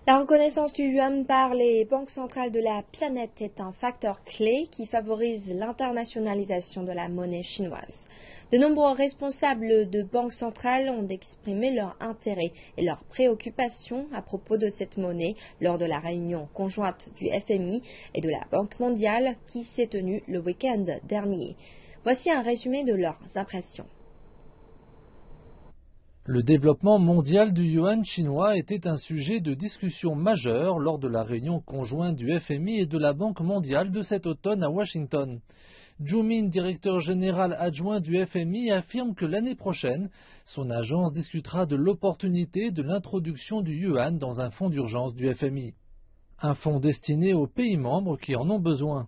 La reconnaissance du yuan par les banques centrales de la planète est un facteur clé qui favorise l'internationalisation de la monnaie chinoise. De nombreux responsables de banques centrales ont exprimé leur intérêt et leurs préoccupations à propos de cette monnaie lors de la réunion conjointe du FMI et de la Banque mondiale qui s'est tenue le week-end dernier. Voici un résumé de leurs impressions. Le développement mondial du yuan chinois était un sujet de discussion majeur lors de la réunion conjointe du FMI et de la Banque mondiale de cet automne à Washington. Zhu Min, directeur général adjoint du FMI, affirme que l'année prochaine, son agence discutera de l'opportunité de l'introduction du yuan dans un fonds d'urgence du FMI. Un fonds destiné aux pays membres qui en ont besoin.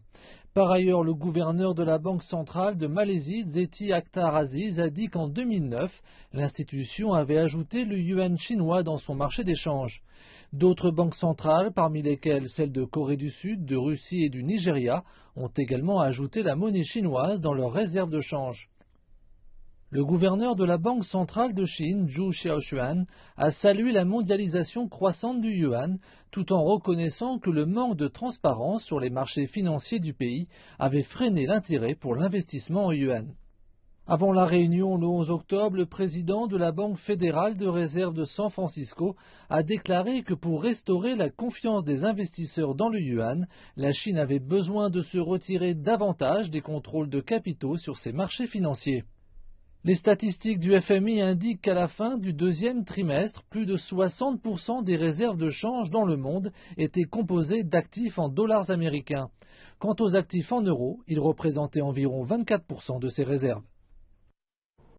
Par ailleurs, le gouverneur de la Banque centrale de Malaisie, Zeti Akhtar Aziz, a dit qu'en 2009, l'institution avait ajouté le yuan chinois dans son marché d'échange. D'autres banques centrales, parmi lesquelles celles de Corée du Sud, de Russie et du Nigeria, ont également ajouté la monnaie chinoise dans leurs réserves de change. Le gouverneur de la Banque centrale de Chine, Zhu Xiaochuan, a salué la mondialisation croissante du yuan, tout en reconnaissant que le manque de transparence sur les marchés financiers du pays avait freiné l'intérêt pour l'investissement en yuan. Avant la réunion le 11 octobre, le président de la Banque fédérale de réserve de San Francisco a déclaré que pour restaurer la confiance des investisseurs dans le yuan, la Chine avait besoin de se retirer davantage des contrôles de capitaux sur ses marchés financiers. Les statistiques du FMI indiquent qu'à la fin du deuxième trimestre, plus de 60% des réserves de change dans le monde étaient composées d'actifs en dollars américains. Quant aux actifs en euros, ils représentaient environ 24% de ces réserves.